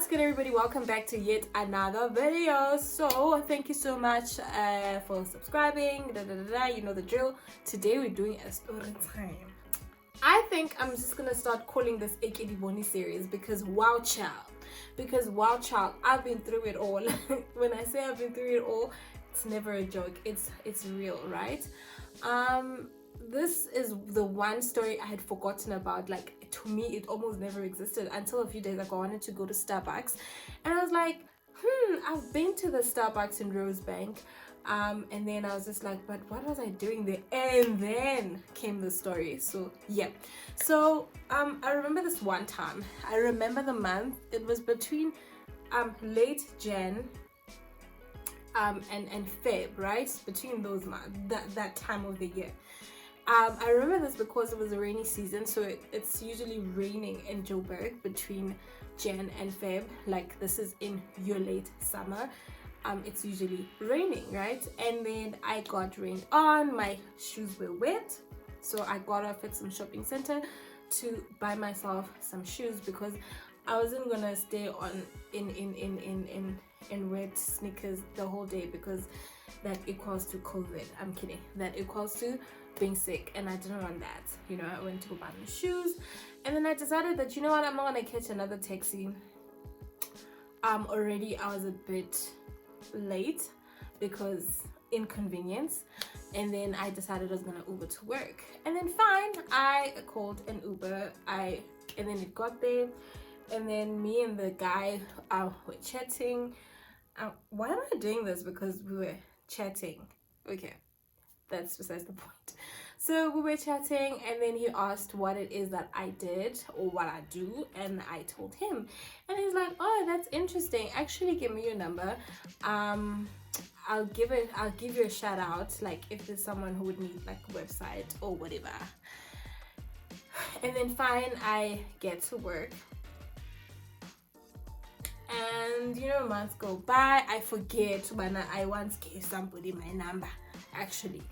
What's good, everybody? Welcome back to yet another video. So thank you so much for subscribing. You know the drill. Today we're doing a story time. I think I'm just gonna start calling this Ekedi Boni series because wow child, I've been through it all. When I say I've been through it all, it's never a joke, it's real, right? This is the one story I had forgotten about. Like, to me it almost never existed until a few days ago. I wanted to go to Starbucks and I was like, I've been to the Starbucks in Rosebank, and then I was just like, but what was I doing there? And then came the story. So yeah, so I remember this one time. I remember the month. It was between late Jan and Feb, right? Between those months, that time of the year. I remember this because it was a rainy season, so it's usually raining in Joburg between Jan and Feb. Like, this is in your late summer. It's usually raining, right? And then I got rained on, my shoes were wet, so I got off at some shopping center to buy myself some shoes because I wasn't gonna stay on in wet sneakers the whole day because that equals to COVID. I'm kidding. That equals to being sick, and I didn't want that. You know, I went to go buy my shoes, and then I decided that, you know what, I'm not gonna catch another taxi. Already I was a bit late because inconvenience, and then I decided I was gonna Uber to work, and then fine, I called an Uber. And then it got there, and then me and the guy were chatting. Why am I doing this? Because we were chatting. Okay, that's besides the point. So we were chatting, and then he asked what it is that I did or what I do, and I told him, and he's like, oh, that's interesting, actually give me your number. I'll give you a shout out, like if there's someone who would need like a website or whatever. And then fine, I get to work, and you know, months go by. I forget when I once gave somebody my number, actually.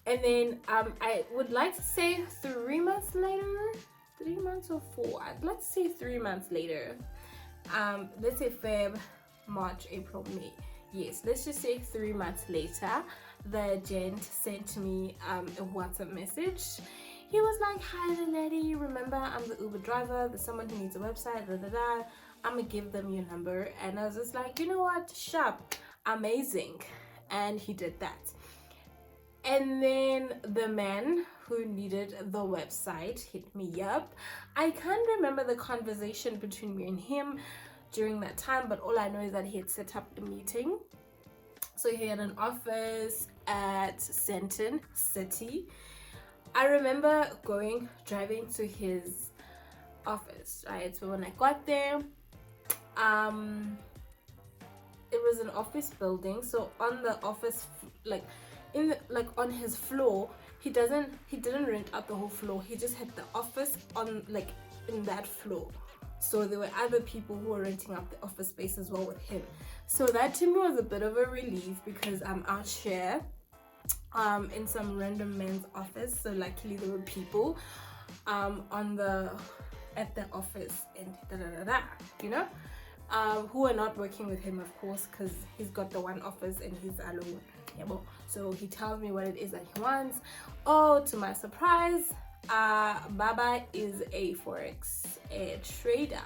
And then I would like to say 3 months later, 3 months or 4, let's say 3 months later, let's say Feb, March, April, May, yes, let's just say 3 months later, the gent sent me a WhatsApp message. He was like, hi lady, remember I'm the Uber driver, there's someone who needs a website, I'm gonna give them your number. And I was just like, you know what, sharp, amazing. And he did that. And then the man who needed the website hit me up. I can't remember the conversation between me and him during that time, but all I know is that he had set up a meeting. So he had an office at Senton City. I remember driving to his office, right? So when I got there, it was an office building. So on the office, on his floor, he didn't rent out the whole floor. He just had the office on, like, in that floor. So there were other people who were renting out the office space as well with him. So that to me was a bit of a relief because I'm out here in some random man's office. So luckily there were people at the office and you know, who are not working with him, of course, because he's got the one office and he's alone. Yeah, well, so he tells me what it is that he wants. Oh, to my surprise, Baba is a forex trader.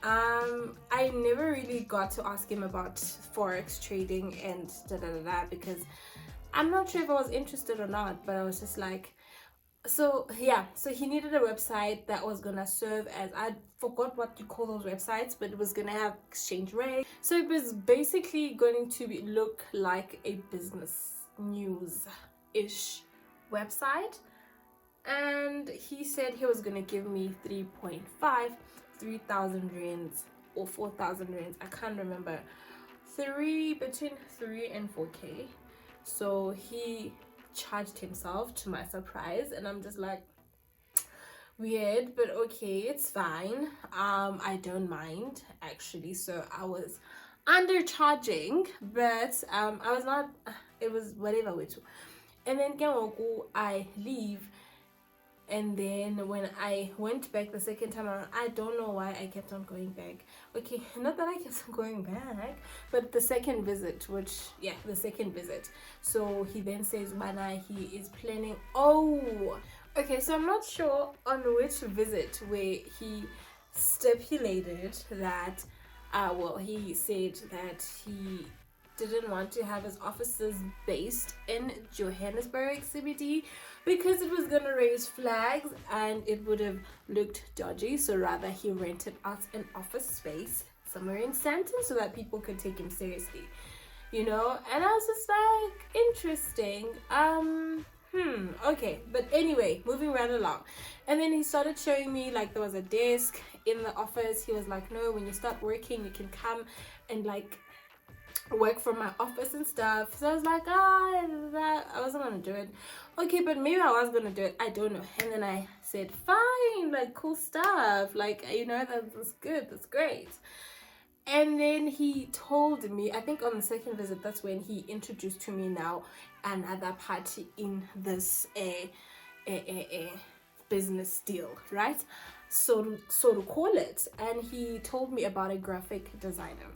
I never really got to ask him about forex trading and because I'm not sure if I was interested or not, but I was just like, so yeah, so he needed a website that was gonna serve as, I forgot what you call those websites, but it was gonna have exchange rate. So it was basically going to look like a business news-ish website. And he said he was gonna give me 3,000 rands or 4,000 rands, I can't remember, between 3 and 4k. So he charged himself, to my surprise, and I'm just like, weird, but okay, it's fine. I don't mind, actually. So I was undercharging, but I was not, it was whatever way to. And then I leave, And then when I went back the second time around, I don't know why I kept on going back. Okay, not that I kept on going back, but the second visit, the second visit. So he then says, Mana, he is planning. Oh, okay, so I'm not sure on which visit where he stipulated that, he said that he didn't want to have his offices based in Johannesburg CBD because it was gonna raise flags and it would have looked dodgy. So rather he rented out an office space somewhere in Sandton so that people could take him seriously, And I was just like, interesting. Okay, but anyway, moving right along. And then he started showing me like there was a desk in the office. He was like, no, when you start working you can come and like work from my office and stuff. So I was like, I wasn't gonna do it. Okay, but maybe I was gonna do it, I don't know. And then I said, fine, like cool stuff, like that's good, that's great. And then he told me, I think on the second visit, that's when he introduced to me now another party in this business deal, right? So to call it. And he told me about a graphic designer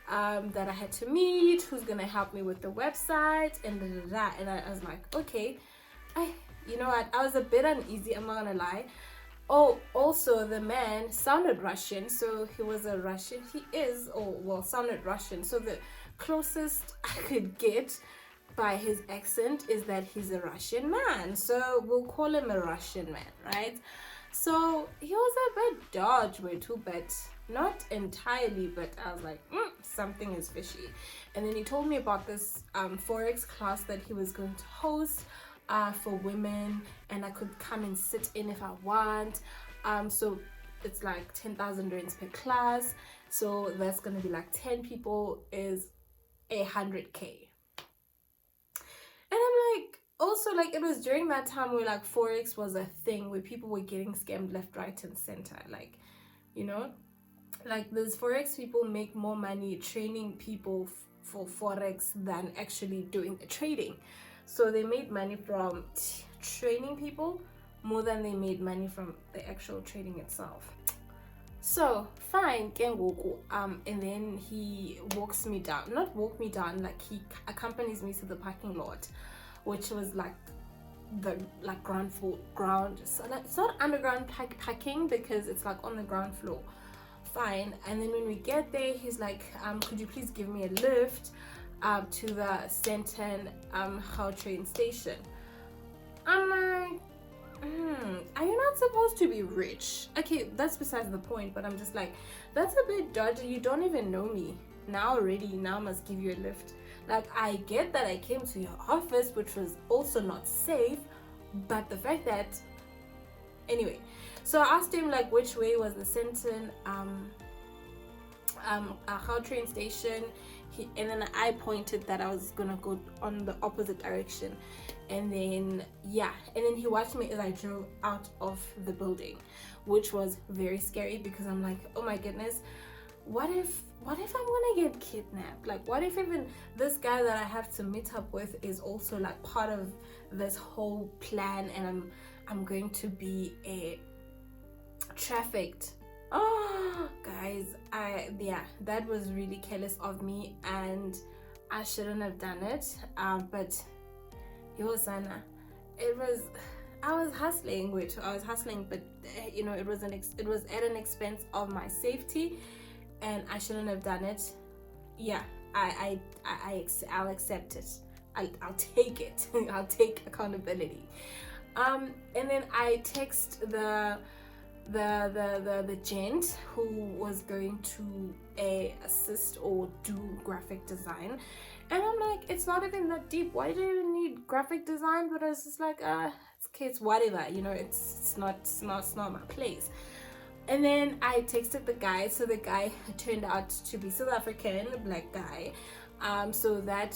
that I had to meet, who's gonna help me with the website and and I was like, okay. You know what, I was a bit uneasy, I'm not gonna lie. Oh, also the man sounded Russian, so he was a Russian. He is, sounded Russian. So the closest I could get by his accent is that he's a Russian man. So we'll call him a Russian man, right? So he was a bit dodge way too, but not entirely, but I was like, something is fishy. And then he told me about this Forex class that he was going to host for women, and I could come and sit in if I want. So it's like 10,000 rands per class. So that's gonna be like 10 people is 100K. And I'm like, also like it was during that time where like Forex was a thing where people were getting scammed left, right, and center. Like, like those Forex people make more money training people for Forex than actually doing the trading. So they made money from training people more than they made money from the actual trading itself. So fine, and then he walks me down, not walk me down, like he accompanies me to the parking lot, which was like the ground floor, so like, it's not underground parking because it's like on the ground floor. Fine. And then when we get there, he's like, could you please give me a lift to the Sandton train station? I'm like, are you not supposed to be rich? Okay, that's besides the point, but I'm just like, that's a bit dodgy. You don't even know me now already, now I must give you a lift. Like, I get that I came to your office, which was also not safe, but the fact that, anyway, so I asked him like which way was the Sandton train station. And then I pointed that I was gonna go on the opposite direction, and then he watched me as I drove out of the building, which was very scary because I'm like, oh my goodness, what if I'm gonna get kidnapped? Like, what if even this guy that I have to meet up with is also like part of this whole plan, and I'm going to be trafficked? Oh guys, that was really careless of me, and I shouldn't have done it. But I was hustling, but it was at an expense of my safety, and I shouldn't have done it. I'll accept it. I'll take it. I'll take accountability. And then I text the gent who was going to assist or do graphic design, and I'm like, it's not even that deep, why do you need graphic design? But I was just like, it's okay, it's whatever, it's not my place. And then I texted the guy, so the guy turned out to be South African, a black guy, so that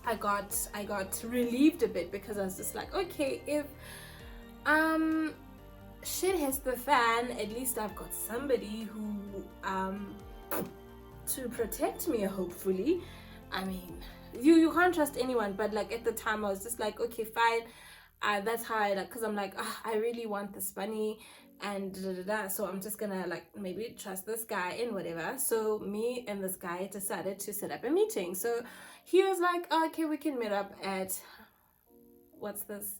I got relieved a bit, because I was just like, okay, if shit hits the fan, at least I've got somebody who to protect me, hopefully. I mean, you can't trust anyone. But like at the time I was just like, okay, fine. That's how I like, because I'm like, I really want this bunny and so I'm just gonna like maybe trust this guy and whatever. So me and this guy decided to set up a meeting. So he was like, okay, we can meet up at what's this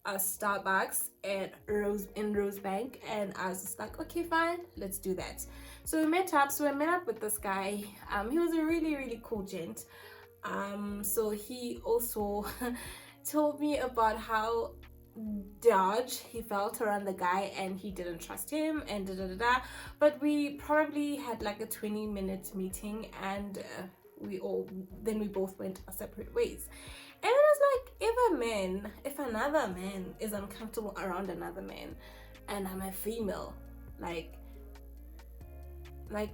Starbucks at Rosebank. And I was just like, okay, fine, let's do that. So we met up. So I met up with this guy. He was a really, really cool gent. So he also told me about how dodge he felt around the guy and he didn't trust him and but we probably had like a 20-minute meeting, and we both went our separate ways. And it was like, if another man is uncomfortable around another man and I'm a female, like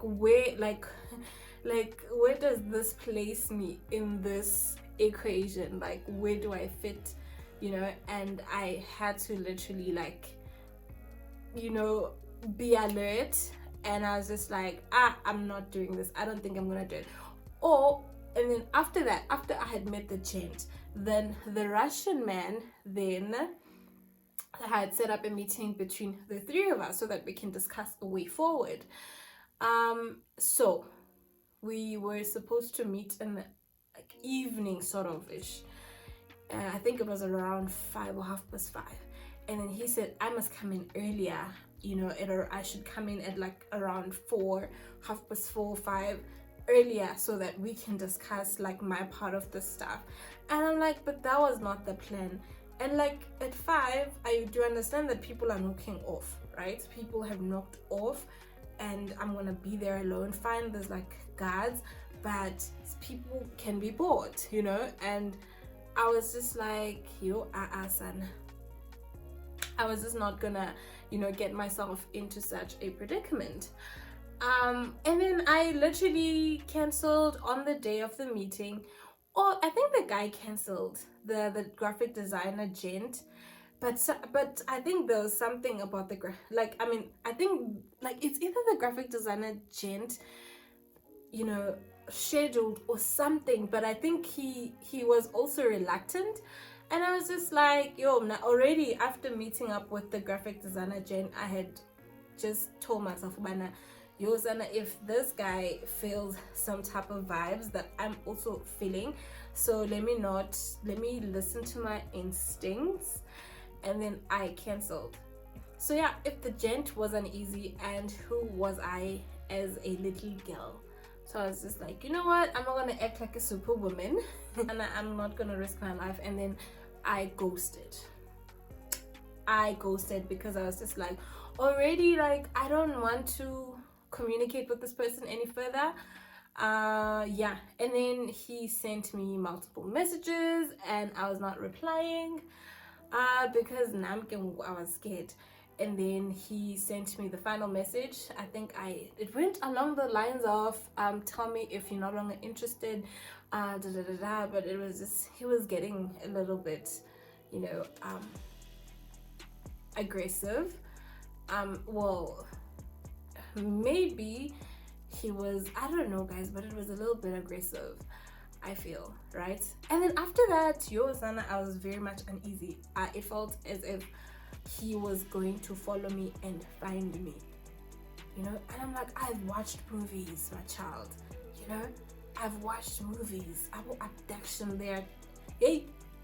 where where does this place me in this equation? Like, where do I fit? And I had to literally like, be alert. And I was just like, I'm not doing this. I don't think I'm gonna do it. And then after that, after I had met the gent, then the Russian man then had set up a meeting between the three of us so that we can discuss a way forward. So we were supposed to meet in the evening sort of ish. I think it was around 5 or 5:30. And then he said I must come in earlier, I should come in at like around 4, 4:30, 5 earlier, so that we can discuss like my part of the stuff. And I'm like, but that was not the plan. And like at 5, I do understand that people are knocking off, right? People have knocked off and I'm gonna be there alone. Fine, there's like guards, but people can be bored, and I was just like, son, I was just not gonna, get myself into such a predicament. And then I literally cancelled on the day of the meeting. Or I think the guy cancelled, the graphic designer gent. But I think there was something about I think like it's either the graphic designer gent, scheduled or something, but I think he was also reluctant. And I was just like, now already after meeting up with the graphic designer gent, I had just told myself, Sana, if this guy feels some type of vibes that I'm also feeling, so let me listen to my instincts. And then I cancelled. So yeah, if the gent was uneasy, and who was I as a little girl? So I was just like, you know what, I'm not gonna act like a superwoman and I'm not gonna risk my life. And then I ghosted because I was just like, already, like, I don't want to communicate with this person any further. And then he sent me multiple messages and I was not replying because I was scared. And then he sent me the final message. I think it went along the lines of tell me if you're no longer interested, but it was just, he was getting a little bit aggressive. Well, maybe he was, I don't know guys, but it was a little bit aggressive, I feel, right? And then after that, Sana, I was very much uneasy. It felt as if he was going to follow me and find me, and I'm like, I've watched movies, my child, I've watched movies, abduction there,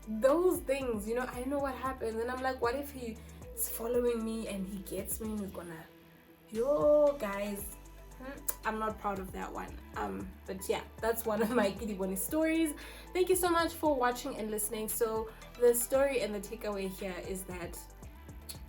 those things, I know what happens. And I'm like, what if he's following me and he gets me and he's gonna, guys, I'm not proud of that one. But yeah, that's one of my kitty bunny stories. Thank you so much for watching and listening. So the story and the takeaway here is that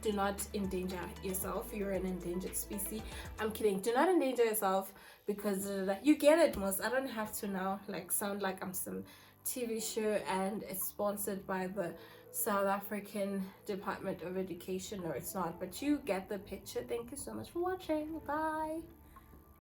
do not endanger yourself. You're an endangered species. I'm kidding. Do not endanger yourself because you get it most. I don't have to now sound like I'm some TV show and it's sponsored by the South African Department of Education. No, it's not, but you get the picture. Thank you so much for watching. Bye.